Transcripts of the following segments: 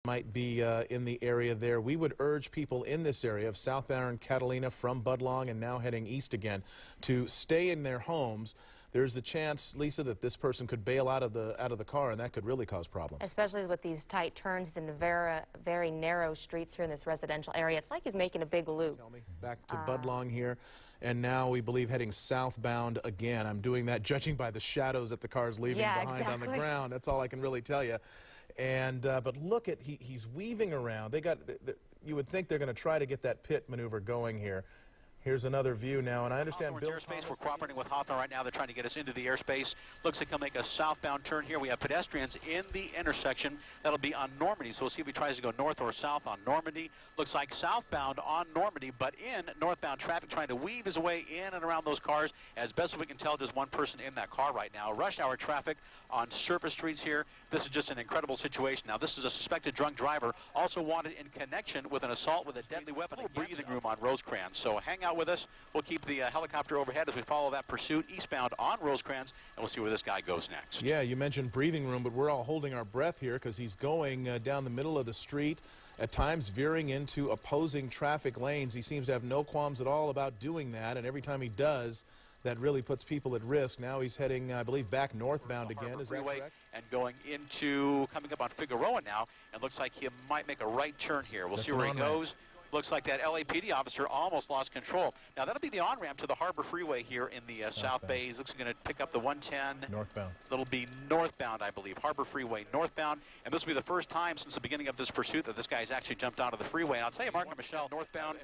might be in the area there. We would urge people in this area of southbound Catalina from Budlong and now heading east again to stay in their homes. There's a chance, Lisa, that this person could bail out of the car, and that could really cause problems. Especially with these tight turns in the very narrow streets here in this residential area. It's like he's making a big loop. Tell me, back to Budlong here, and now we believe heading southbound again. I'm doing that judging by the shadows that the car's leaving behind on the ground. That's all I can really tell you. And but look at he's weaving around. You would think they're going to try to get that pit maneuver going here. Here's another view now, and I understand airspace. We're cooperating with Hawthorne right now. They're trying to get us into the airspace. Looks like he'll make a southbound turn here. We have pedestrians in the intersection. That'll be on Normandy, so we'll see if he tries to go north or south on Normandy. Looks like southbound on Normandy, but in northbound traffic, trying to weave his way in and around those cars. As best as we can tell, just one person in that car right now. Rush hour traffic on surface streets here. This is just an incredible situation. Now, this is a suspected drunk driver, also wanted in connection with an assault with a deadly weapon. A breathing room on Rosecrans, so hang out with us. We'll keep the helicopter overhead as we follow that pursuit eastbound on Rosecrans, and we'll see where this guy goes next. Yeah, you mentioned breathing room, but we're all holding our breath here because he's going down the middle of the street, at times veering into opposing traffic lanes. He seems to have no qualms at all about doing that, and every time he does, that really puts people at risk. Now he's heading, I believe, back northbound again. Is that correct? And going into, coming up on Figueroa now, and looks like he might make a right turn here. We'll see where he goes. Looks like that LAPD officer almost lost control. Now, that'll be the on-ramp to the Harbor Freeway here in the South Bay. He looks like he's going to pick up the 110. Northbound. That'll be northbound, I believe. Harbor Freeway northbound. And this will be the first time since the beginning of this pursuit that this guy's actually jumped onto the freeway. And I'll tell you, Mark and Michelle, northbound,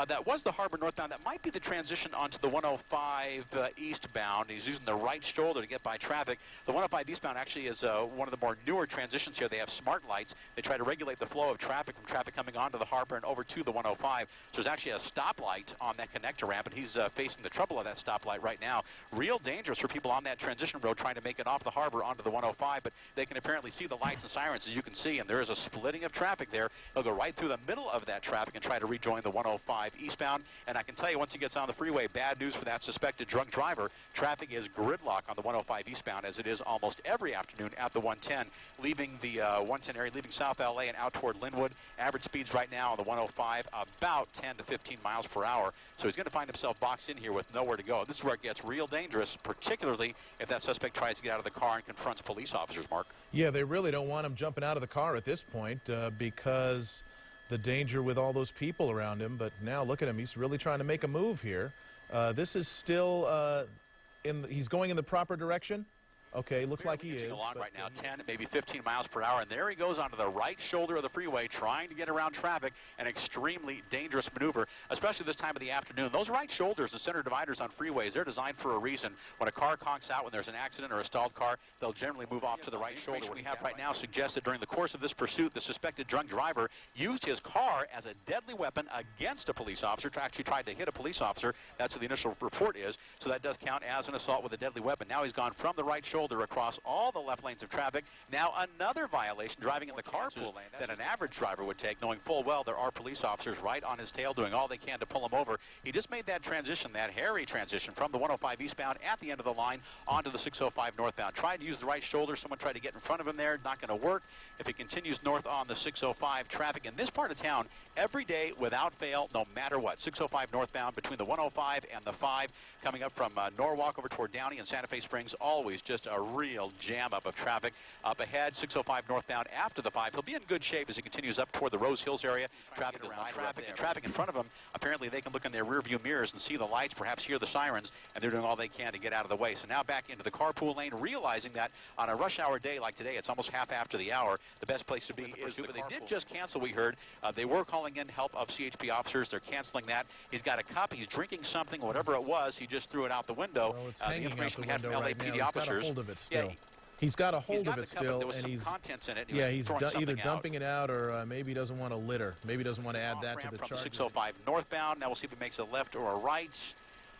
that was the Harbor northbound. That might be the transition onto the 105 eastbound. He's using the right shoulder to get by traffic. The 105 eastbound actually is one of the more newer transitions here. They have smart lights. They try to regulate the flow of traffic from traffic coming onto the Harbor and over to the 105. So there's actually a stoplight on that connector ramp, and he's facing the trouble of that stoplight right now. Real dangerous for people on that transition road trying to make it off the Harbor onto the 105, but they can apparently see the lights and sirens, as you can see, and there is a splitting of traffic there. He'll go right through the middle of that traffic and try to rejoin the 105 eastbound. And I can tell you, once he gets on the freeway, bad news for that suspected drunk driver. Traffic is gridlock on the 105 eastbound, as it is almost every afternoon at the 110, leaving the 110 area, leaving South LA and out toward Linwood. Average speeds right now on the 105 about 10 to 15 miles per hour. So he's going to find himself boxed in here with nowhere to go. This is where it gets real dangerous, particularly if that suspect tries to get out of the car and confronts police officers, Mark. Yeah, they really don't want him jumping out of the car at this point because the danger with all those people around him. But now look at him. He's really trying to make a move here. This is still he's going in the proper direction. Okay, looks like he is. Along right now, 10, maybe 15 miles per hour, and there he goes onto the right shoulder of the freeway, trying to get around traffic. An extremely dangerous maneuver, especially this time of the afternoon. Those right shoulders, the center dividers on freeways, they're designed for a reason. When a car conks out, when there's an accident or a stalled car, they'll generally move off to the right shoulder. What we have right now suggests that during the course of this pursuit, the suspected drunk driver used his car as a deadly weapon against a police officer, actually tried to hit a police officer. That's what the initial report is. So that does count as an assault with a deadly weapon. Now he's gone from the right shoulder across all the left lanes of traffic. Now another violation, driving in the carpool lane that an average driver would take, knowing full well there are police officers right on his tail doing all they can to pull him over. He just made that transition, that hairy transition from the 105 eastbound at the end of the line onto the 605 northbound. Tried to use the right shoulder. Someone tried to get in front of him there. Not going to work. If he continues north on the 605 traffic in this part of town, every day without fail, no matter what. 605 northbound between the 105 and the 5, coming up from Norwalk over toward Downey and Santa Fe Springs, always just a real jam up of traffic. Up ahead, 605 northbound after the 5. He'll be in good shape as he continues up toward the Rose Hills area. Traffic is not traffic in front of him. Apparently they can look in their rear view mirrors and see the lights, perhaps hear the sirens, and they're doing all they can to get out of the way. So now back into the carpool lane, realizing that on a rush hour day like today, it's almost half after the hour, the best place to be is the carpool. They did just cancel, we heard. They were calling in help of CHP officers. They're canceling that. He's got a cup. He's drinking something, whatever it was. He just threw it out the window. Well, the information we had from LAPD officers. He's got a hold of it still. He's got a hold of it still, and he's contents in it. He's either dumping it out or maybe he doesn't want to litter. Maybe he doesn't want to add that to the charges. 605 northbound. Now we'll see if he makes a left or a right.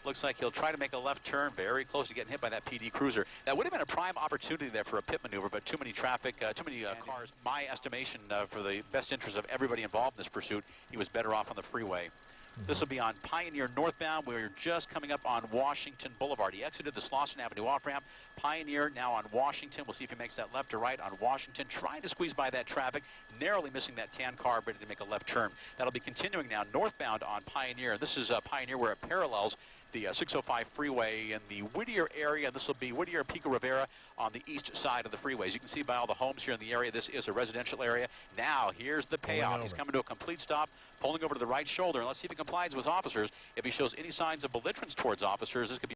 Looks like he'll try to make a left turn, very close to getting hit by that PD cruiser. That would have been a prime opportunity there for a pit maneuver, but too many traffic, too many cars. My estimation, for the best interest of everybody involved in this pursuit, he was better off on the freeway. This will be on Pioneer northbound. We're just coming up on Washington Boulevard. He exited the Slauson Avenue off-ramp. Pioneer now on Washington. We'll see if he makes that left or right on Washington, trying to squeeze by that traffic, narrowly missing that tan car, ready to make a left turn. That'll be continuing now northbound on Pioneer. This is Pioneer where it parallels the 605 freeway in the Whittier area. This will be Whittier and Pico Rivera on the east side of the freeways. You can see by all the homes here in the area, this is a residential area. Now, here's the payoff. He's coming to a complete stop, pulling over to the right shoulder. And let's see if he complies with officers. If he shows any signs of belligerence towards officers, this could be